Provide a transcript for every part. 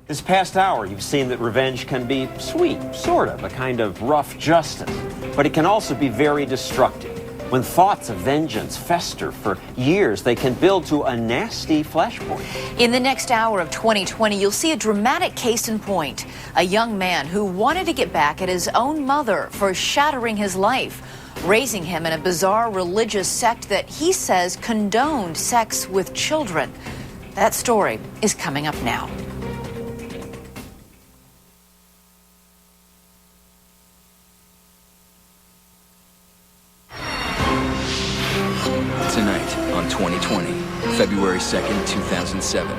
This past hour, you've seen that revenge can be sweet, sort of, a kind of rough justice. But it can also be very destructive. When thoughts of vengeance fester for years, they can build to a nasty flashpoint. In the next hour of 2020, you'll see a dramatic case in point. A young man who wanted to get back at his own mother for shattering his life, raising him in a bizarre religious sect that he says condoned sex with children. That story is coming up now. Tonight on 2020, February 2nd, 2007.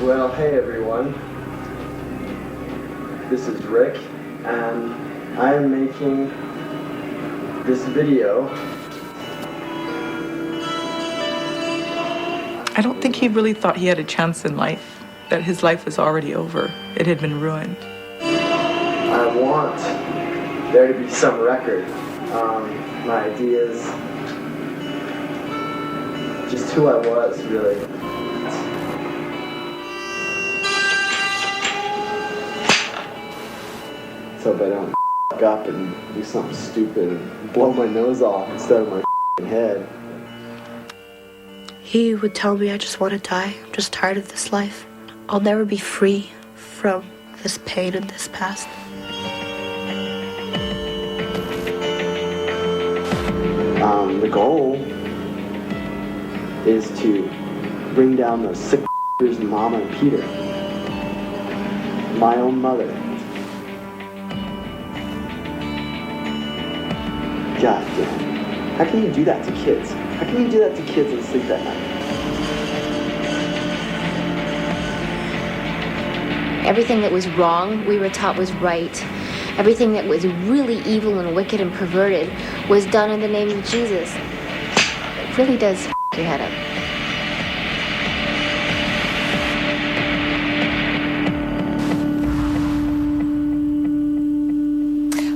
Well, hey everyone. This is Rick, and I am making this video. I don't think he really thought he had a chance in life, that his life was already over. It had been ruined. I want there to be some record. My ideas, just who I was, really. So if I don't f*** up and do something stupid and blow my nose off instead of my head. He would tell me, I just want to die. I'm just tired of this life. I'll never be free from this pain and this past. The goal is to bring down those sick Mama and Peter. My own mother. God damn. How can you do that to kids? How can you do that to kids and sleep at night? Everything that was wrong, we were taught was right. Everything that was really evil and wicked and perverted was done in the name of Jesus. It really does f*** your head up.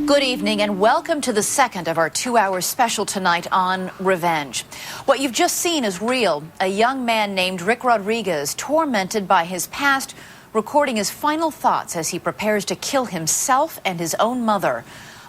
Good evening and welcome to the second of our 2-hour special tonight on revenge. What you've just seen is real. A young man named Rick Rodriguez, tormented by his past, recording his final thoughts as he prepares to kill himself and his own mother.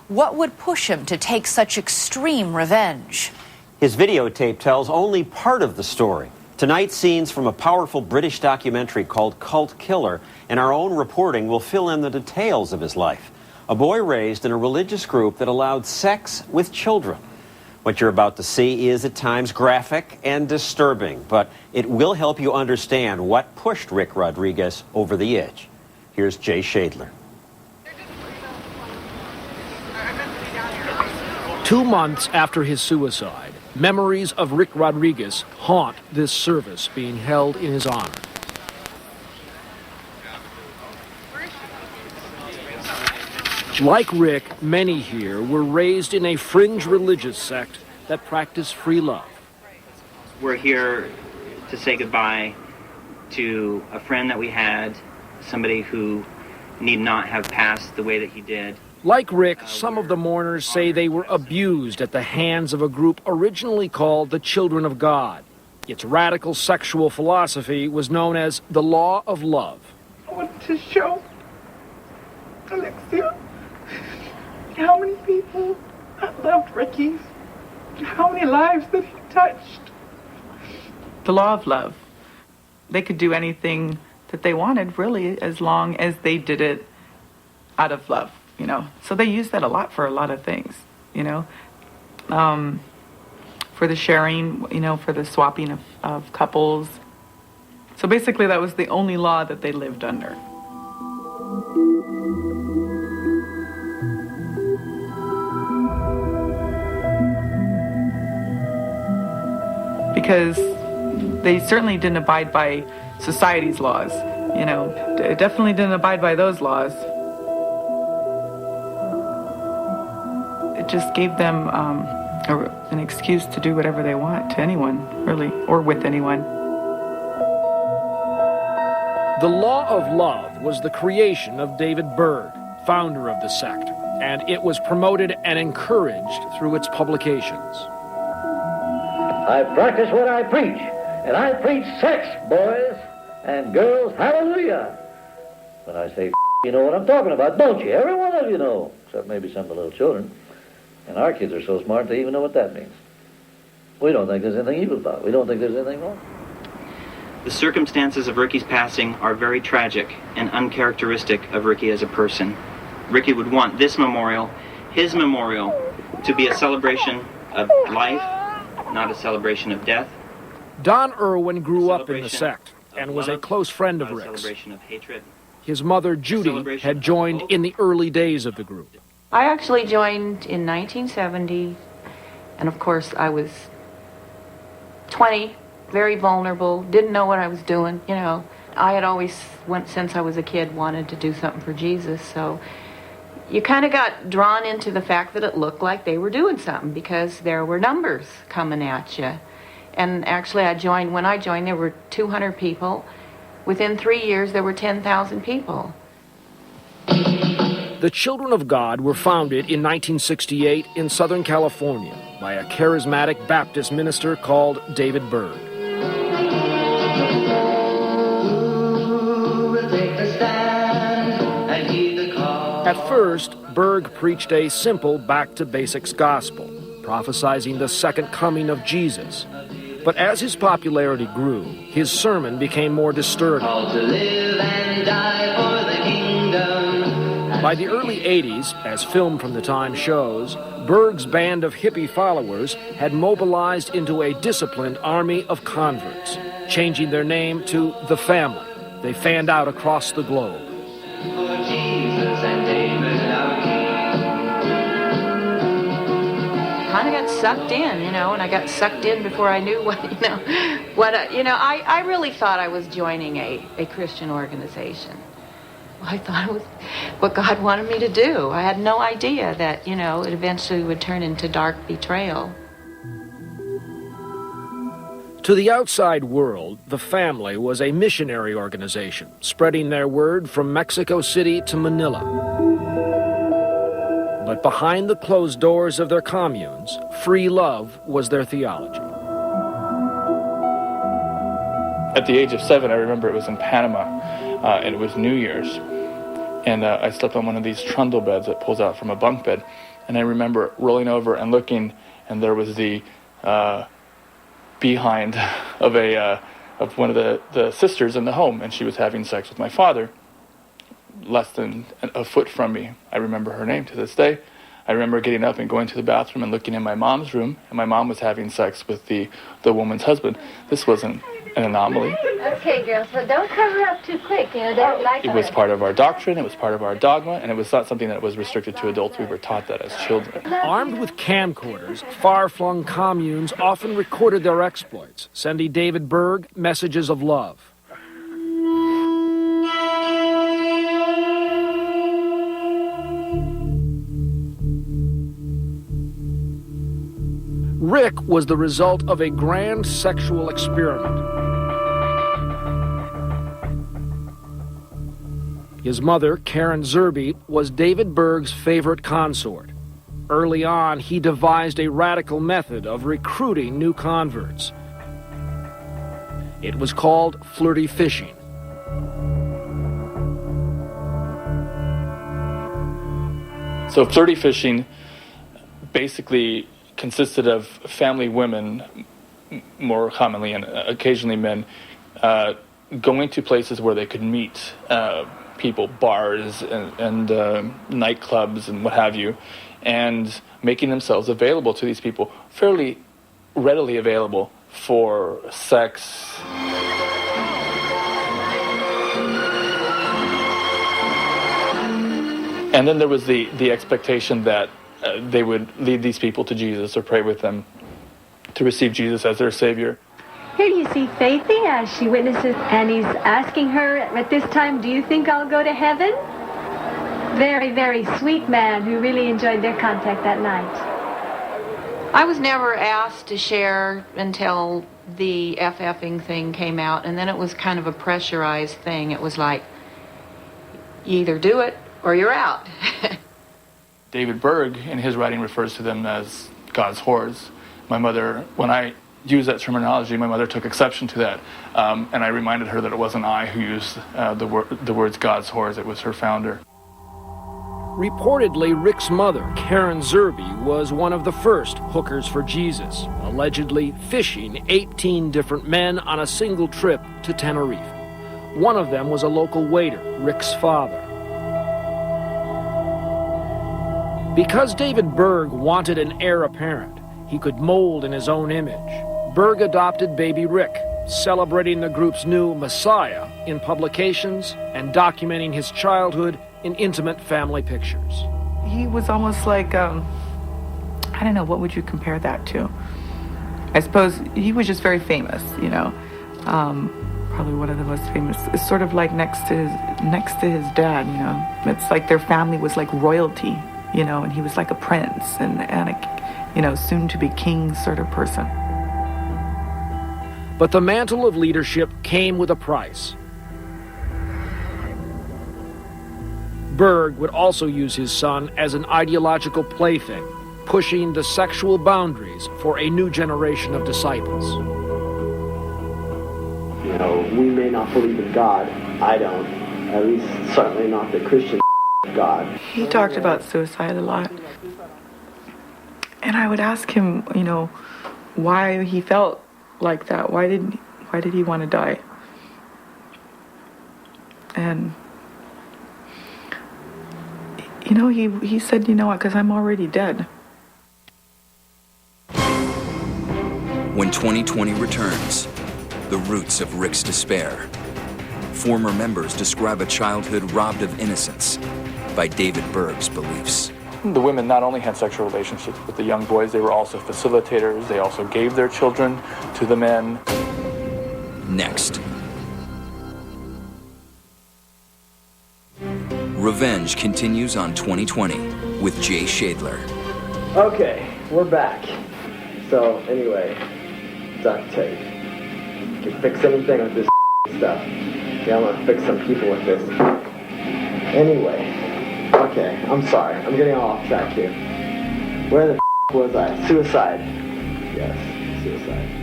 What would push him to take such extreme revenge? His videotape tells only part of the story. Tonight's scenes from a powerful British documentary called Cult Killer, and our own reporting will fill in the details of his life. A boy raised in a religious group that allowed sex with children. What you're about to see is at times graphic and disturbing, but it will help you understand what pushed Rick Rodriguez over the edge. Here's Jay Shadler. 2 months after his suicide, memories of Rick Rodriguez haunt this service being held in his honor. Like Rick, many here were raised in a fringe religious sect that practiced free love. We're here to say goodbye to a friend that we had, somebody who need not have passed the way that he did. Like Rick, some of the mourners say they were abused at the hands of a group originally called the Children of God. Its radical sexual philosophy was known as the Law of Love. I wanted to show Alexia how many people loved Ricky, how many lives that he touched. The law of love. They could do anything that they wanted, really, as long as they did it out of love, you know. So they use that a lot for a lot of things, you know. For the sharing, you know, for the swapping of couples. So basically that was the only law that they lived under. Because they certainly didn't abide by society's laws, you know. Definitely didn't abide by those laws. It just gave them an excuse to do whatever they want to anyone, really, or with anyone. The Law of Love was the creation of David Berg, founder of the sect, and it was promoted and encouraged through its publications. I practice what I preach, and I preach sex, boys. And girls, hallelujah. When I say you know what I'm talking about, don't you? Every one of you know, except maybe some of the little children. And our kids are so smart, they even know what that means. We don't think there's anything evil about it. We don't think there's anything wrong. The circumstances of Ricky's passing are very tragic and uncharacteristic of Ricky as a person. Ricky would want this memorial, his memorial, to be a celebration of life, not a celebration of death. Don Irwin grew up in the sect and was a close friend of Rick's. Celebration of hatred. His mother, Judy, had joined in the early days of the group. I actually joined in 1970, and of course I was 20, very vulnerable, didn't know what I was doing, you know. I had always, since I was a kid, wanted to do something for Jesus, so you kind of got drawn into the fact that it looked like they were doing something because there were numbers coming at you. And actually when I joined, there were 200 people. Within 3 years, there were 10,000 people. The Children of God were founded in 1968 in Southern California by a charismatic Baptist minister called David Berg. At first, Berg preached a simple back-to-basics gospel, prophesizing the second coming of Jesus. But as his popularity grew, his sermon became more disturbing. By the early 80s, as film from the time shows, Berg's band of hippie followers had mobilized into a disciplined army of converts, changing their name to The Family. They fanned out across the globe. Kind of got sucked in, you know, and I got sucked in before I knew I really thought I was joining a Christian organization. I thought it was what God wanted me to do. I had no idea that, you know, it eventually would turn into dark betrayal. To the outside world, The Family was a missionary organization, spreading their word from Mexico City to Manila. But behind the closed doors of their communes, free love was their theology. At the age of 7, I remember it was in Panama, and it was New Year's. And I slept on one of these trundle beds that pulls out from a bunk bed. And I remember rolling over and looking, and there was the behind of one of the sisters in the home, and she was having sex with my father, less than a foot from me. I remember her name to this day. I remember getting up and going to the bathroom and looking in my mom's room, and my mom was having sex with the woman's husband. This wasn't an anomaly. Okay, girls, but don't cover up too quick. You know, don't like it was part of our doctrine, it was part of our dogma, and it was not something that was restricted to adults. We were taught that as children. Armed with camcorders, far-flung communes often recorded their exploits, sending David Berg messages of love. Rick was the result of a grand sexual experiment. His mother, Karen Zerby, was David Berg's favorite consort. Early on, he devised a radical method of recruiting new converts. It was called flirty fishing. So flirty fishing basically consisted of family women, more commonly and occasionally men, going to places where they could meet people, bars and nightclubs and what have you, and making themselves available to these people, fairly readily available for sex. And then there was the expectation that they would lead these people to Jesus or pray with them to receive Jesus as their Savior. Here you see Faithy as she witnesses, and he's asking her at this time, do you think I'll go to heaven? Very, very sweet man who really enjoyed their contact that night. I was never asked to share until the FFing thing came out, and then it was kind of a pressurized thing. It was like, you either do it or you're out. David Berg, in his writing, refers to them as God's whores. My mother, when I use that terminology, my mother took exception to that. And I reminded her that it wasn't I who used the words God's whores, it was her founder. Reportedly, Rick's mother, Karen Zerby, was one of the first hookers for Jesus, allegedly fishing 18 different men on a single trip to Tenerife. One of them was a local waiter, Rick's father. Because David Berg wanted an heir apparent he could mold in his own image, Berg adopted baby Rick, celebrating the group's new Messiah in publications and documenting his childhood in intimate family pictures. He was almost like, I don't know, what would you compare that to? I suppose he was just very famous, you know. Probably one of the most famous. It's sort of like next to his dad, you know. It's like their family was like royalty, you know, and he was like a prince and a, you know, soon to be king sort of person. But the mantle of leadership came with a price. Berg would also use his son as an ideological plaything, pushing the sexual boundaries for a new generation of disciples. You know, we may not believe in God. I don't. At least, certainly not the Christian God. He talked about suicide a lot. And I would ask him, you know, why he felt like that. Why did he want to die? And you know, he said, you know what, because I'm already dead. When 2020 returns, the roots of Rick's despair. Former members describe a childhood robbed of innocence by David Berg's beliefs. The women not only had sexual relationships with the young boys, they were also facilitators. They also gave their children to the men. Next. Revenge continues on 2020 with Jay Shadler. Okay, we're back. So, anyway, duct tape. You can fix anything with this stuff. Yeah, I'm gonna fix some people with this. Anyway, okay, I'm sorry. I'm getting all off track here. Where the was I? Suicide. Yes, suicide.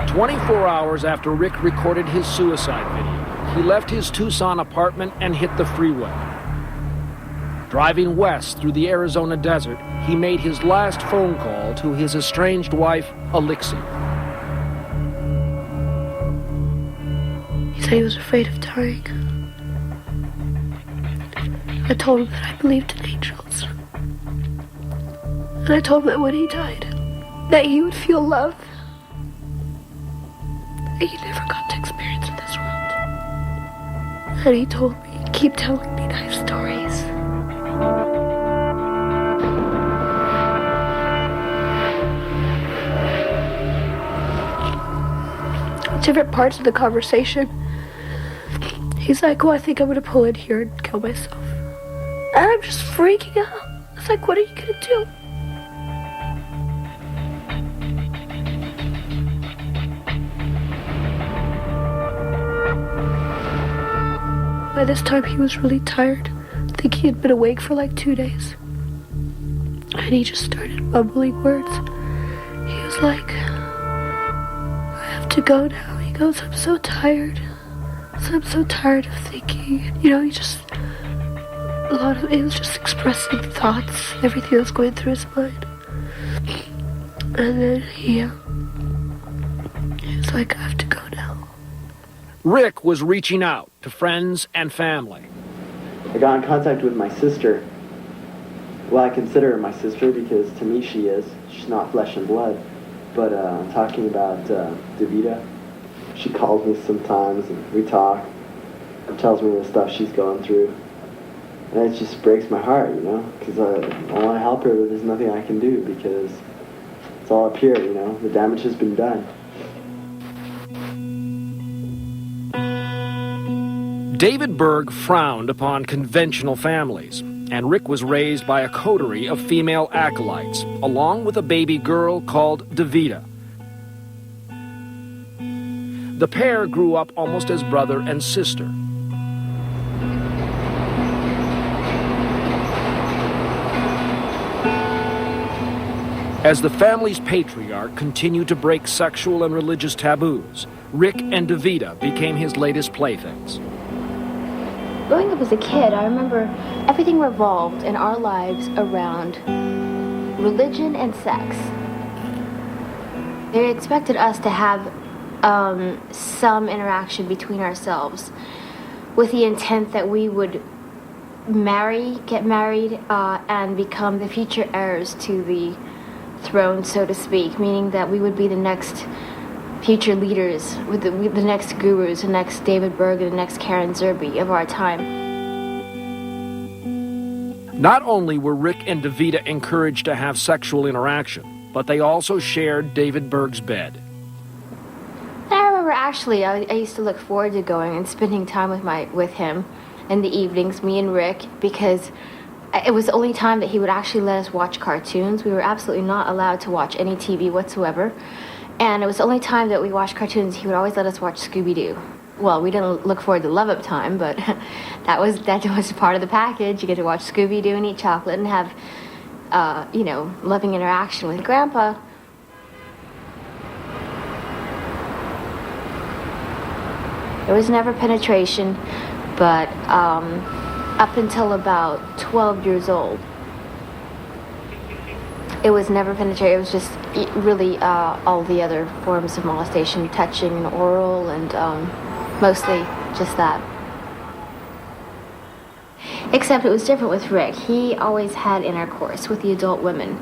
24 hours after Rick recorded his suicide video, he left his Tucson apartment and hit the freeway. Driving west through the Arizona desert, he made his last phone call to his estranged wife, Alexi. He said he was afraid of dying. I told him that I believed in angels. And I told him that when he died, that he would feel love that he never got to experience in this world. And he told me, keep telling me nice stories. Different parts of the conversation, he's like, well, I think I'm gonna pull in here and kill myself. And I'm just freaking out. It's like, what are you gonna do? By this time, he was really tired. I think he had been awake for like 2 days. And he just started mumbling words. He was like, I have to go now. He goes, I'm so tired. I'm so tired of thinking. You know, he just, it was just expressing thoughts, everything that's going through his mind. And then he was like, I have to go now. Rick was reaching out to friends and family. I got in contact with my sister. Well, I consider her my sister because to me she is. She's not flesh and blood. But I'm talking about Davida. She calls me sometimes and we talk. And tells me the stuff she's going through. And it just breaks my heart, you know, because I want to help her, but there's nothing I can do because it's all up here, you know. The damage has been done. David Berg frowned upon conventional families, and Rick was raised by a coterie of female acolytes, along with a baby girl called Davida. The pair grew up almost as brother and sister. As the family's patriarch continued to break sexual and religious taboos, Rick and Davida became his latest playthings. Growing up as a kid, I remember everything revolved in our lives around religion and sex. They expected us to have some interaction between ourselves with the intent that we would get married, and become the future heirs to the throne, so to speak, meaning that we would be the next future leaders, with the next gurus, the next David Berg, and the next Karen Zerbe of our time. Not only were Rick and Davida encouraged to have sexual interaction, but they also shared David Berg's bed. I remember actually, I used to look forward to going and spending time with him in the evenings, me and Rick, because it was the only time that he would actually let us watch cartoons. We were absolutely not allowed to watch any TV whatsoever. And it was the only time that we watched cartoons. He would always let us watch Scooby-Doo. Well, we didn't look forward to Love Up Time, but that was part of the package. You get to watch Scooby-Doo and eat chocolate and have, loving interaction with Grandpa. There was never penetration, but up until about 12 years old, it was never penetration. It was just really all the other forms of molestation, touching and oral, and mostly just that. Except it was different with Rick. He always had intercourse with the adult women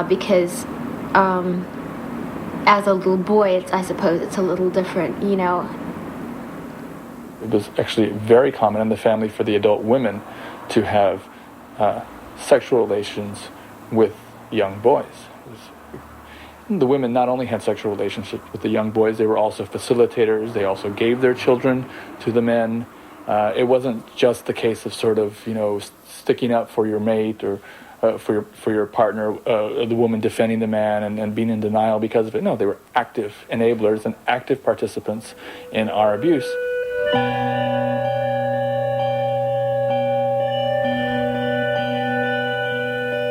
because as a little boy, I suppose it's a little different, you know. It was actually very common in the family for the adult women to have sexual relations with young boys. The women not only had sexual relationships with the young boys, they were also facilitators. They also gave their children to the men. It wasn't just the case of sort of, sticking up for your mate or for your partner, the woman defending the man and being in denial because of it. No, they were active enablers and active participants in our abuse.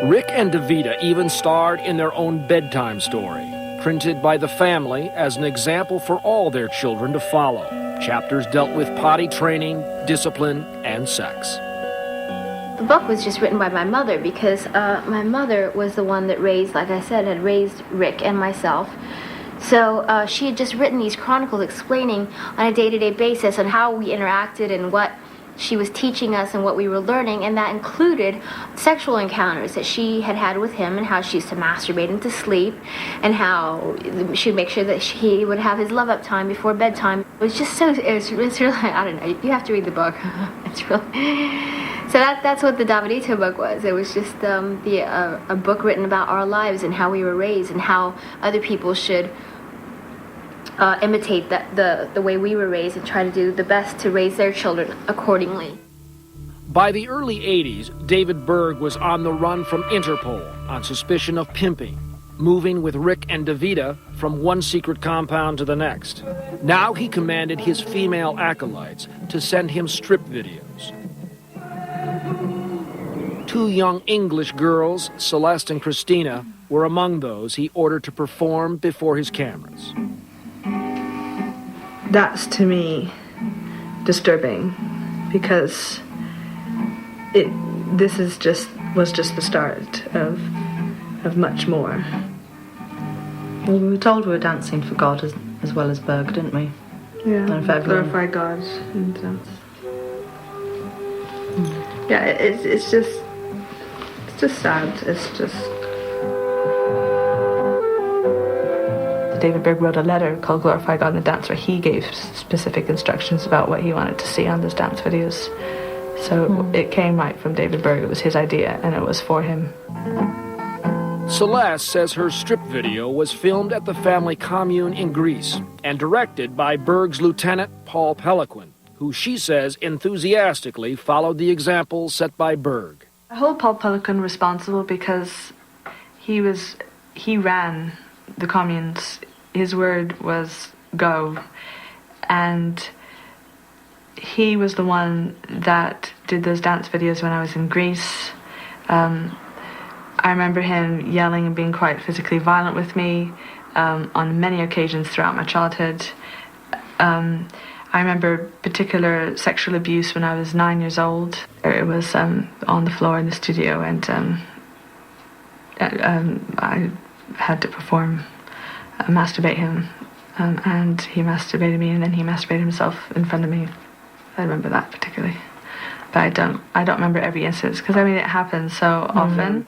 Rick and Davida even starred in their own bedtime story, printed by the family as an example for all their children to follow. Chapters dealt with potty training, discipline, and sex. The book was just written by my mother because my mother was the one that had raised Rick and myself. So she had just written these chronicles explaining on a day-to-day basis on how we interacted and what she was teaching us and what we were learning, and that included sexual encounters that she had with him, and how she used to masturbate him to sleep, and how she would make sure that he would have his love up time before bedtime. It was just it's really, I don't know, you have to read the book. It's really... So that's what the Davidito book was. It was just a book written about our lives and how we were raised and how other people should imitate the way we were raised and try to do the best to raise their children accordingly. By the early 80s, David Berg was on the run from Interpol on suspicion of pimping, moving with Rick and Davida from one secret compound to the next. Now he commanded his female acolytes to send him strip videos. 2 young English girls, Celeste and Christina, were among those he ordered to perform before his cameras. That's, to me, disturbing, because this was just the start of much more. Well, we were told we were dancing for God as well as Berg, didn't we? Yeah, glorify God and dance. Yeah, it's just sad. It's just... David Berg wrote a letter called Glorify God in the Dance, where he gave specific instructions about what he wanted to see on those dance videos. So it came right from David Berg. It was his idea, and it was for him. Celeste says her strip video was filmed at the family commune in Greece and directed by Berg's lieutenant, Paul Peliquin, who she says enthusiastically followed the example set by Berg. I hold Paul Peliquin responsible because he ran the communes. His word was go, and he was the one that did those dance videos when I was in Greece. I remember him yelling and being quite physically violent with me on many occasions throughout my childhood. I remember particular sexual abuse when I was 9 years old. It was on the floor in the studio, and I had to masturbate him, and he masturbated me, and then he masturbated himself in front of me. I remember that particularly, but I don't remember every instance, because I mean it happens so often.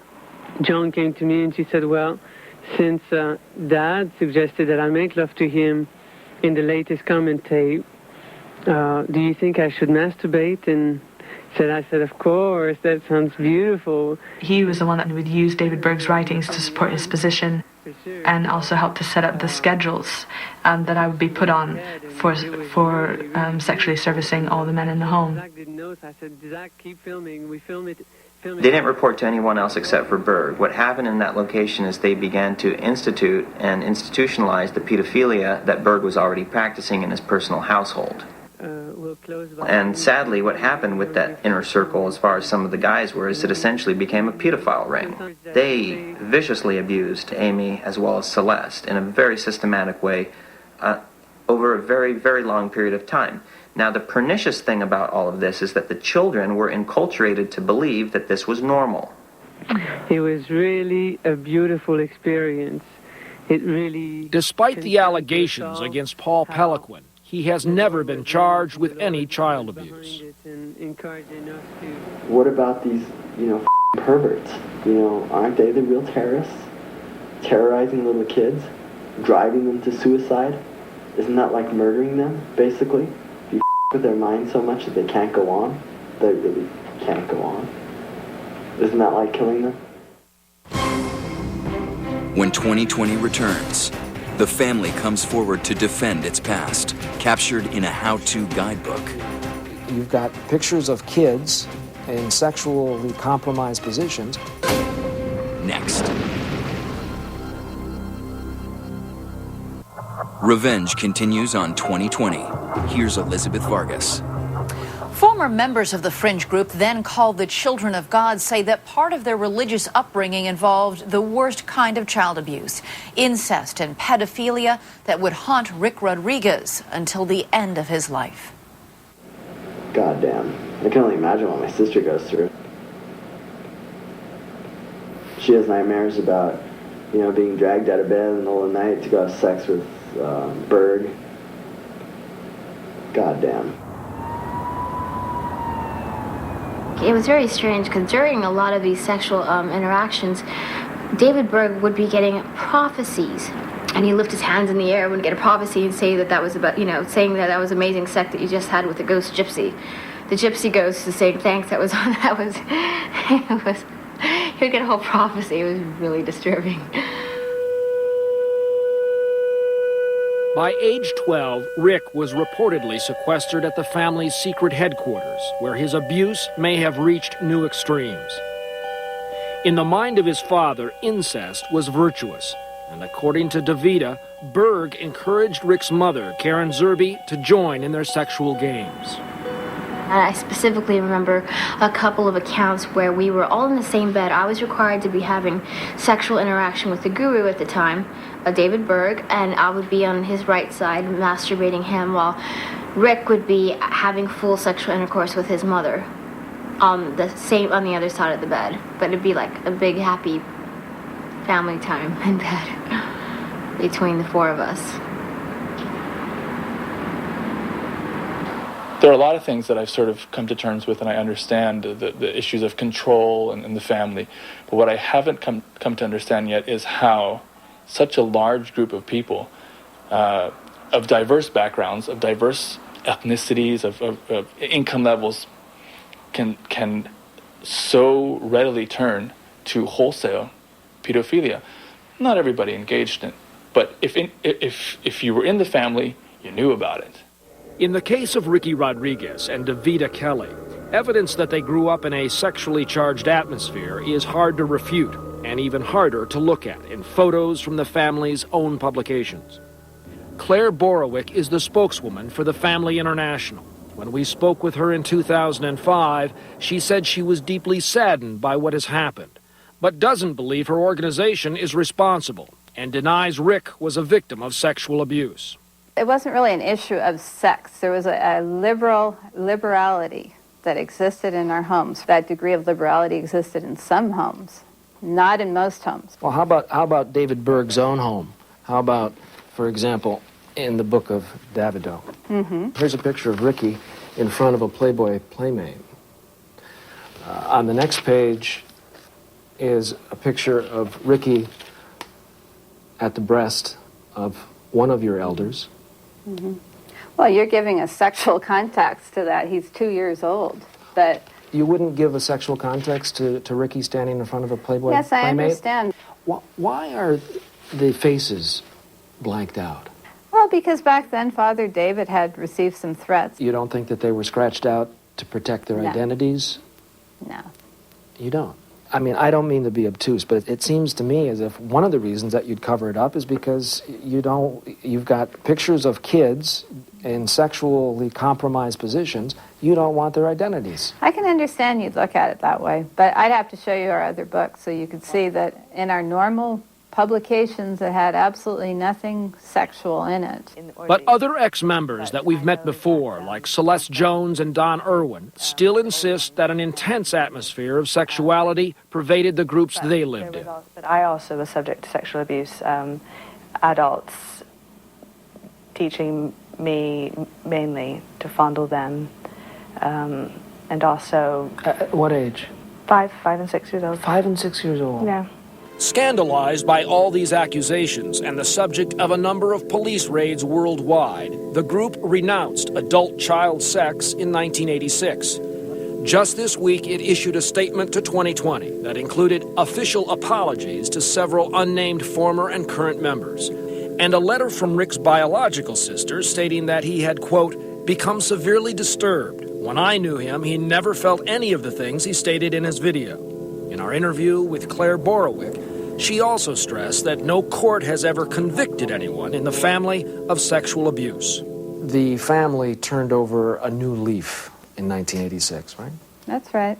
John came to me and she said, well, since Dad suggested that I make love to him in the latest comment tape, do you think I should masturbate? And I said, of course, that sounds beautiful. He was the one that would use David Berg's writings to support his position, and also help to set up the schedules that I would be put on for sexually servicing all the men in the home. Zach didn't know, so I said, Zach, keep filming. We film it. They didn't report to anyone else except for Berg. What happened in that location is they began to institute and institutionalize the pedophilia that Berg was already practicing in his personal household. And sadly, what happened with that inner circle, as far as some of the guys were, is it essentially became a pedophile ring. They viciously abused Amy as well as Celeste in a very systematic way over a very, very long period of time. Now, the pernicious thing about all of this is that the children were enculturated to believe that this was normal. It was really a beautiful experience. It really... Despite the allegations against Paul Pelequin, he has never been charged with any child abuse. What about these, perverts? Aren't they the real terrorists? Terrorizing little kids? Driving them to suicide? Isn't that like murdering them, basically? If you with their mind so much that they can't go on, they really can't go on. Isn't that like killing them? When 2020 returns, the family comes forward to defend its past, captured in a how-to guidebook. You've got pictures of kids in sexually compromised positions. Next. Revenge continues on 2020. Here's Elizabeth Vargas. Former members of the fringe group, then called the Children of God, say that part of their religious upbringing involved the worst kind of child abuse, incest and pedophilia that would haunt Rick Rodriguez until the end of his life. God damn. I can only imagine what my sister goes through. She has nightmares about, being dragged out of bed in the middle of the night to go have sex with Berg. God damn. It was very strange because during a lot of these sexual interactions, David Berg would be getting prophecies. And he'd lift his hands in the air and get a prophecy and say that was about, saying that was amazing sex that you just had with the ghost gypsy. The gypsy ghost is saying, thanks, it was, he'd get a whole prophecy. It was really disturbing. By age 12, Rick was reportedly sequestered at the family's secret headquarters, where his abuse may have reached new extremes. In the mind of his father, incest was virtuous, and according to DeVita, Berg encouraged Rick's mother, Karen Zerby, to join in their sexual games. I specifically remember a couple of accounts where we were all in the same bed. I was required to be having sexual interaction with the guru at the time, David Berg, and I would be on his right side masturbating him while Rick would be having full sexual intercourse with his mother on the other side of the bed. But it'd be like a big happy family time in bed between the four of us. There are a lot of things that I've sort of come to terms with, and I understand the issues of control and the family. But what I haven't come to understand yet is how such a large group of people of diverse backgrounds, of diverse ethnicities, of income levels can so readily turn to wholesale pedophilia. Not everybody engaged in it, but if you were in the family, you knew about it. In the case of Ricky Rodriguez and DeVita Kelly, evidence that they grew up in a sexually charged atmosphere is hard to refute and even harder to look at in photos from the family's own publications. Claire Borowick is the spokeswoman for the Family International. When we spoke with her in 2005, she said she was deeply saddened by what has happened, but doesn't believe her organization is responsible and denies Rick was a victim of sexual abuse. It wasn't really an issue of sex. There was a liberality that existed in our homes. That degree of liberality existed in some homes, not in most homes. Well, how about David Berg's own home? How about, for example, in the book of Davido? Mm-hmm. Here's a picture of Ricky in front of a Playboy playmate. On the next page is a picture of Ricky at the breast of one of your elders. Mm-hmm. Well, you're giving a sexual context to that. He's 2 years old, but... You wouldn't give a sexual context to Ricky standing in front of a Playboy yes, I playmate? understand. Why are the faces blanked out? Well, because back then Father David had received some threats. You don't think that they were scratched out to protect their identities? No. You don't? I mean, I don't mean to be obtuse, but it seems to me as if one of the reasons that you'd cover it up is because you've got pictures of kids in sexually compromised positions. You don't want their identities. I can understand you'd look at it that way, but I'd have to show you our other books so you could see that in our normal publications it had absolutely nothing sexual in it. But other ex-members that we've met before, like Celeste Jones and Don Irwin, still insist that an intense atmosphere of sexuality pervaded the groups they lived in. But I also was subject to sexual abuse. Adults teaching me mainly to fondle them, and also... At what age? 5 and 6 years old. 5 and 6 years old? Yeah. Scandalized by all these accusations and the subject of a number of police raids worldwide, the group renounced adult child sex in 1986. Just this week, it issued a statement to 2020 that included official apologies to several unnamed former and current members, and a letter from Rick's biological sister stating that he had, quote, become severely disturbed. When I knew him, he never felt any of the things he stated in his video. In our interview with Claire Borowick, she also stressed that no court has ever convicted anyone in the family of sexual abuse. The family turned over a new leaf in 1986, right? That's right.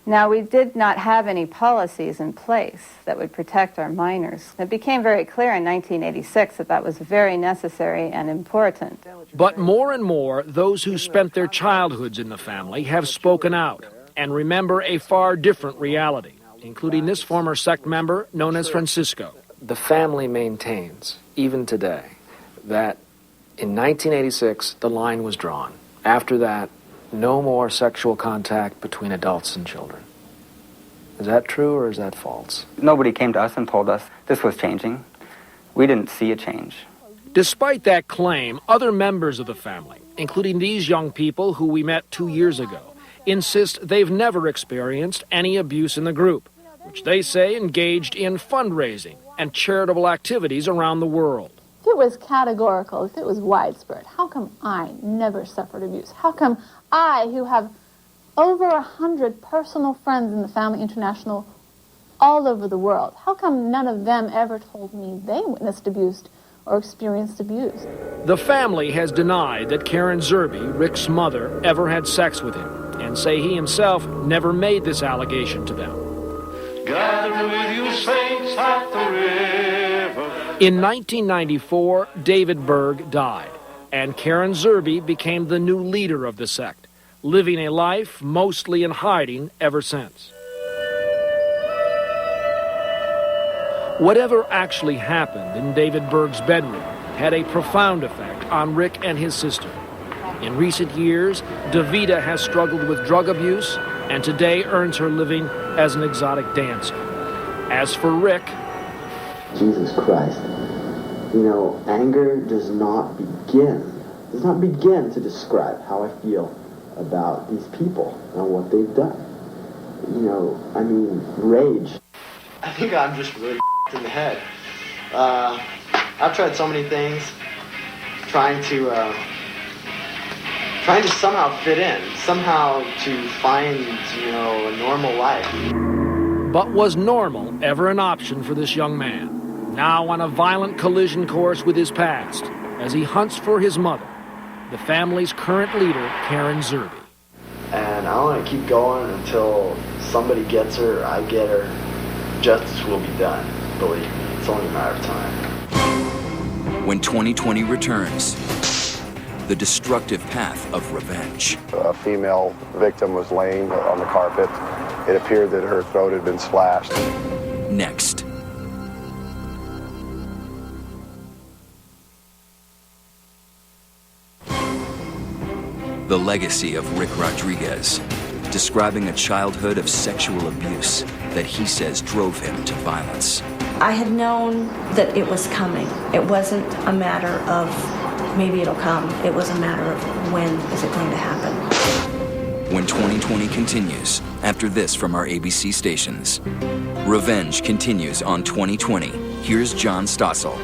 Now, we did not have any policies in place that would protect our minors. It became very clear in 1986 that that was very necessary and important. But more and more, those who spent their childhoods in the family have spoken out and remember a far different reality, including this former sect member known as Francisco. The family maintains, even today, that in 1986, the line was drawn. After that, no more sexual contact between adults and children. Is that true or is that false? Nobody came to us and told us this was changing. We didn't see a change. Despite that claim, other members of the family, including these young people who we met 2 years ago, insist they've never experienced any abuse in the group, which they say engaged in fundraising and charitable activities around the world. If it was categorical, if it was widespread, how come I never suffered abuse? How come I, who have over 100 personal friends in the Family International all over the world, how come none of them ever told me they witnessed abuse or experienced abuse? The family has denied that Karen Zerby, Rick's mother, ever had sex with him, and say he himself never made this allegation to them. Gather with you saints at the river. In 1994, David Berg died, and Karen Zerby became the new leader of the sect, living a life mostly in hiding ever since. Whatever actually happened in David Berg's bedroom had a profound effect on Rick and his sister. In recent years, Davida has struggled with drug abuse and today earns her living as an exotic dancer. As for Rick... Jesus Christ. You know, anger does not begin to describe how I feel about these people and what they've done. You know, I mean, rage. I think I'm just really in the head. I've tried so many things, trying to somehow fit in, somehow to find, you know, a normal life. But was normal ever an option for this young man, now on a violent collision course with his past, as he hunts for his mother, the family's current leader, Karen Zerby? And I want to keep going until somebody gets her, I get her, justice will be done. Believe me, it's only a matter of time. When 2020 returns, the destructive path of revenge. A female victim was laying on the carpet. It appeared that her throat had been slashed. Next. The legacy of Rick Rodriguez, describing a childhood of sexual abuse that he says drove him to violence. I had known that it was coming. It wasn't a matter of maybe it'll come. It was a matter of when is it going to happen. When 2020 continues, after this from our ABC stations. Revenge continues on 2020. Here's John Stossel.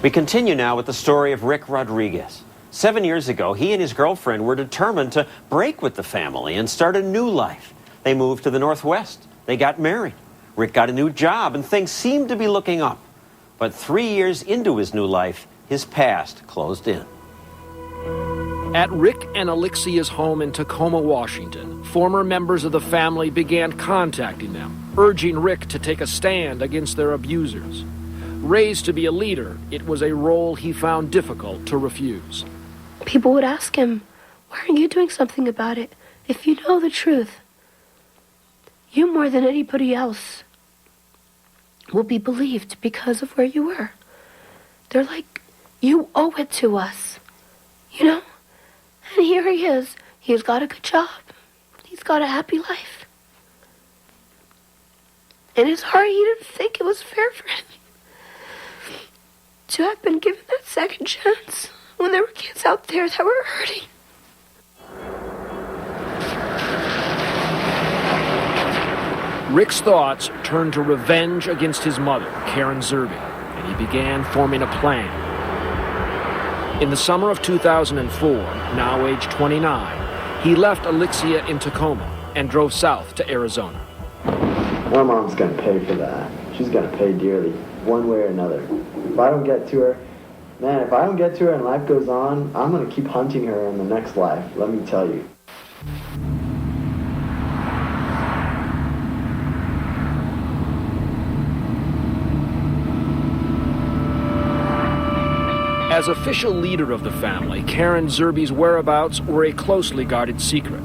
We continue now with the story of Rick Rodriguez. 7 years ago, he and his girlfriend were determined to break with the family and start a new life. They moved to the Northwest. They got married. Rick got a new job, and things seemed to be looking up. But 3 years into his new life, his past closed in. At Rick and Alixia's home in Tacoma, Washington, former members of the family began contacting them, urging Rick to take a stand against their abusers. Raised to be a leader, it was a role he found difficult to refuse. People would ask him, "Why aren't you doing something about it? If you know the truth, you more than anybody else will be believed because of where you were." They're like, "You owe it to us," you know? And here he is. He's got a good job. He's got a happy life. In his heart, he didn't think it was fair for him to have been given that second chance when there were kids out there that were hurting. Rick's thoughts turned to revenge against his mother, Karen Zerby, and he began forming a plan. In the summer of 2004, now age 29, he left Alixia in Tacoma and drove south to Arizona. My mom's gonna pay for that. She's gonna pay dearly, one way or another. If I don't get to her, man, if I don't get to her and life goes on, I'm gonna keep hunting her in the next life, let me tell you. As official leader of the family, Karen Zerby's whereabouts were a closely guarded secret.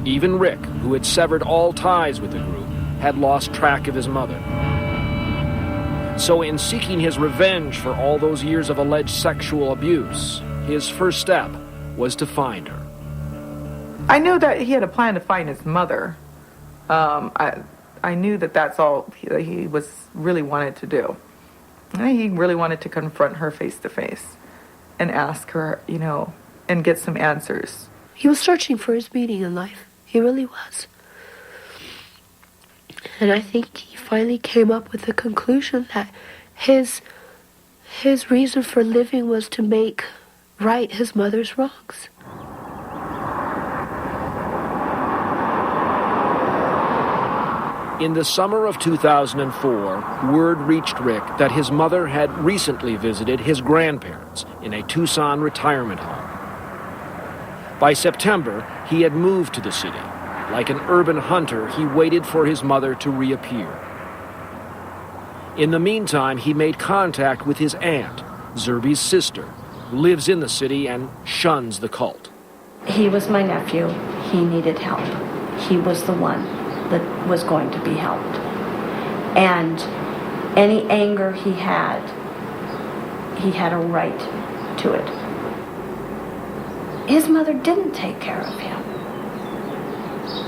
Even Rick, who had severed all ties with the group, had lost track of his mother. So in seeking his revenge for all those years of alleged sexual abuse, his first step was to find her. I knew that he had a plan to find his mother. I knew that that's all he was really wanted to do. He really wanted to confront her face to face and ask her, you know, and get some answers. He was searching for his meaning in life. He really was. And I think he finally came up with the conclusion that his reason for living was to make right his mother's wrongs. In the summer of 2004, word reached Rick that his mother had recently visited his grandparents in a Tucson retirement home. By September, he had moved to the city. Like an urban hunter, he waited for his mother to reappear. In the meantime, he made contact with his aunt, Zerby's sister, who lives in the city and shuns the cult. He was my nephew. He needed help. He was the one that was going to be helped. And any anger he had a right to it. His mother didn't take care of him.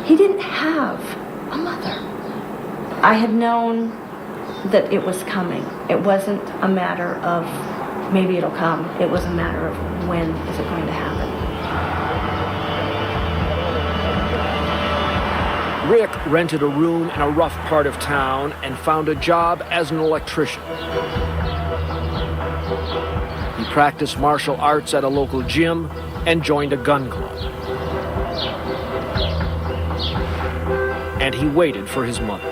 He didn't have a mother. I had known that it was coming. It wasn't a matter of maybe it'll come. It was a matter of when is it going to happen. Rick rented a room in a rough part of town and found a job as an electrician. He practiced martial arts at a local gym and joined a gun club. And he waited for his mother.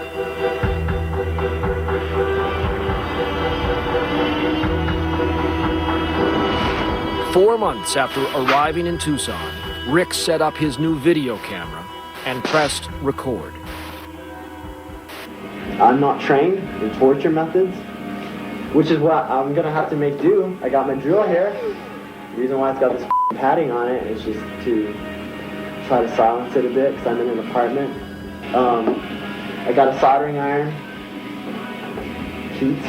Four months after arriving in Tucson, Rick set up his new video camera and pressed record. I'm not trained in torture methods, which is what I'm gonna have to make do. I got my drill here. The reason why it's got this padding on it is just to try to silence it a bit because I'm in an apartment. I got a soldering iron, heat,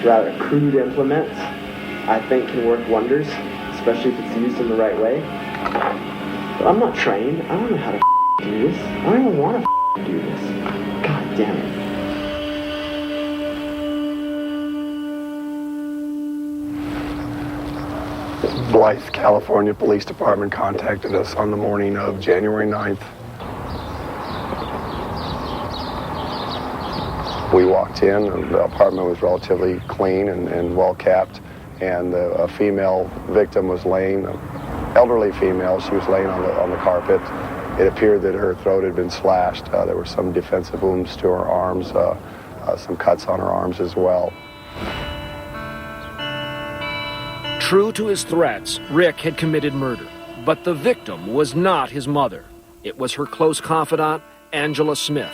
rather crude implement, I think can work wonders, especially if it's used in the right way. But I'm not trained. I don't know how to do this. I don't even want to do this. God damn it. Blythe, California Police Department contacted us on the morning of January 9th. We walked in, and the apartment was relatively clean and well kept, and a female victim was laying, an elderly female, she was laying on the carpet. It appeared that her throat had been slashed. There were some defensive wounds to her arms, some cuts on her arms as well. True to his threats, Rick had committed murder, but the victim was not his mother. It was her close confidant, Angela Smith.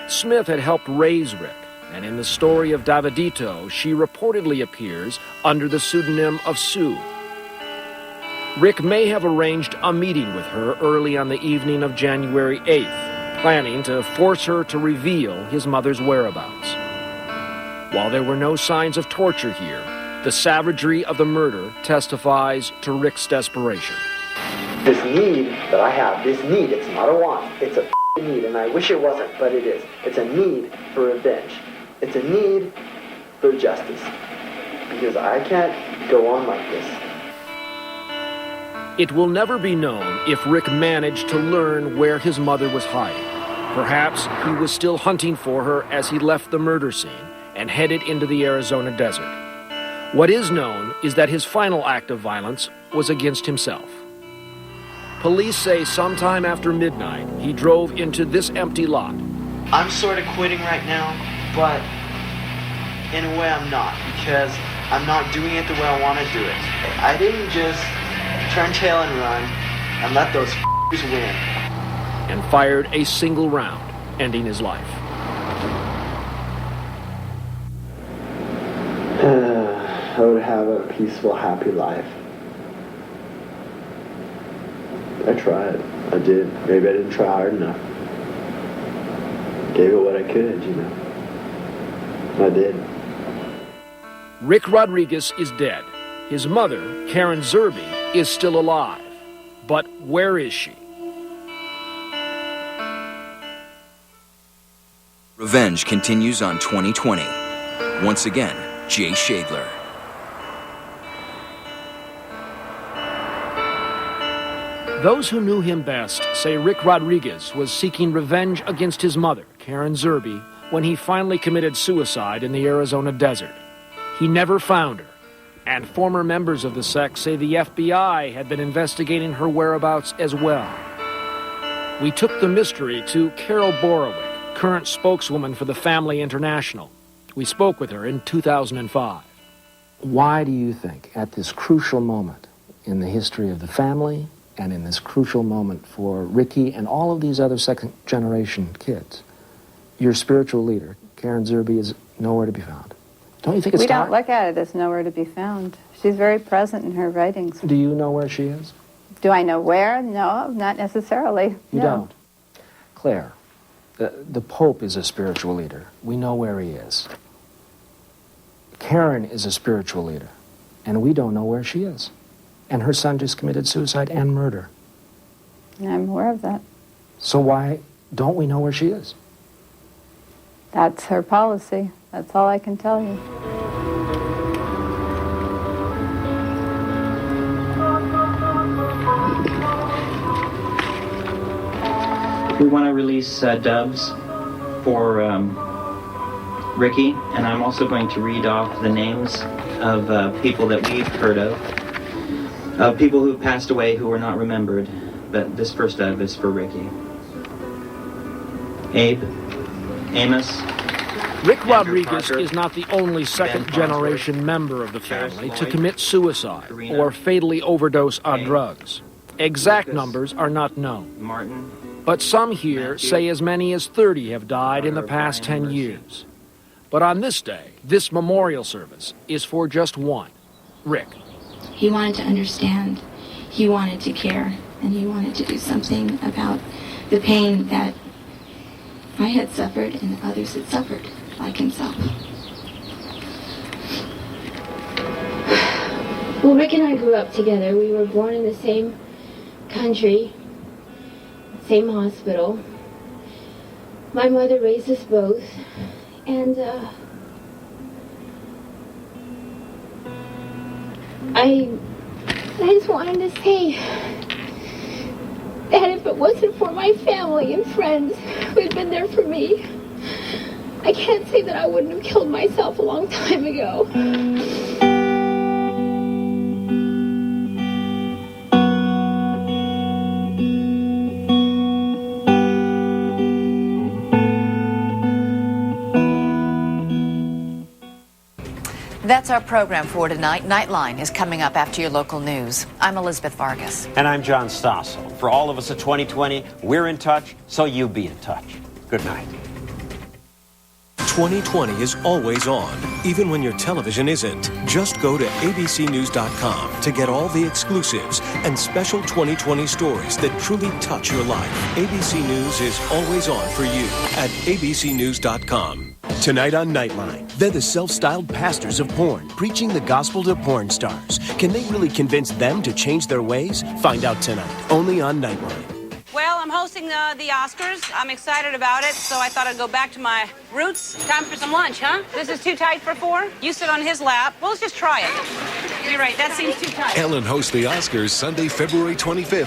Smith had helped raise Rick, and in the story of Davidito, she reportedly appears under the pseudonym of Sue. Rick may have arranged a meeting with her early on the evening of January 8th, planning to force her to reveal his mother's whereabouts. While there were no signs of torture here, the savagery of the murder testifies to Rick's desperation. This need that I have, this need, it's not a want, it's a need, and I wish it wasn't, but it is. It's a need for revenge. It's a need for justice. Because I can't go on like this. It will never be known if Rick managed to learn where his mother was hiding. Perhaps he was still hunting for her as he left the murder scene and headed into the Arizona desert. What is known is that his final act of violence was against himself. Police say sometime after midnight, he drove into this empty lot. I'm sort of quitting right now, but in a way I'm not, because I'm not doing it the way I want to do it. I didn't just turn tail and run and let those win. And fired a single round, ending his life. I would have a peaceful, happy life. I tried. I did. Maybe I didn't try hard enough. Gave it what I could, you know. I did. Rick Rodriguez is dead. His mother, Karen Zerby, is still alive. But where is she? Revenge continues on 2020. Once again, Jay Shadler. Those who knew him best say Rick Rodriguez was seeking revenge against his mother, Karen Zerby, when he finally committed suicide in the Arizona desert. He never found her, and former members of the sect say the FBI had been investigating her whereabouts as well. We took the mystery to Carol Borowick, current spokeswoman for the Family International. We spoke with her in 2005. Why do you think, at this crucial moment in the history of the family, and in this crucial moment for Ricky and all of these other second-generation kids, your spiritual leader, Karen Zerby, is nowhere to be found? Don't you think it's We don't look at it as nowhere to be found. She's very present in her writings. Do you know where she is? Do I know where? No, not necessarily. You No. don't. Claire, the Pope is a spiritual leader. We know where he is. Karen is a spiritual leader, and we don't know where she is. And her son just committed suicide and murder. I'm aware of that. So why don't we know where she is? That's her policy. That's all I can tell you. We want to release dubs for Ricky, and I'm also going to read off the names of people that we've heard of people who passed away who were not remembered, but this first dub is for Ricky. Abe, Amos, Rick Rodriguez is not the only second-generation member of the family to commit suicide or fatally overdose on drugs. Exact numbers are not known. Martin, But some here say as many as 30 have died in the past 10 years. But on this day, this memorial service is for just one, Rick. He wanted to understand, he wanted to care, and he wanted to do something about the pain that I had suffered and others had suffered, like himself. Well, Rick and I grew up together. We were born in the same country, same hospital. My mother raised us both, and I just wanted to say that if it wasn't for my family and friends who had been there for me, I can't say that I wouldn't have killed myself a long time ago. That's our program for tonight. Nightline is coming up after your local news. I'm Elizabeth Vargas. And I'm John Stossel. For all of us at 2020, we're in touch, so you be in touch. Good night. 2020 is always on, even when your television isn't. Just go to abcnews.com to get all the exclusives and special 2020 stories that truly touch your life. ABC News is always on for you at abcnews.com. Tonight on Nightline, they're the self-styled pastors of porn, preaching the gospel to porn stars. Can they really convince them to change their ways? Find out tonight, only on Nightline. Well, I'm hosting the Oscars. I'm excited about it, so I thought I'd go back to my roots. Time for some lunch, huh? This is too tight for four? You sit on his lap. Well, let's just try it. You're right, that seems too tight. Ellen hosts the Oscars Sunday, February 25th.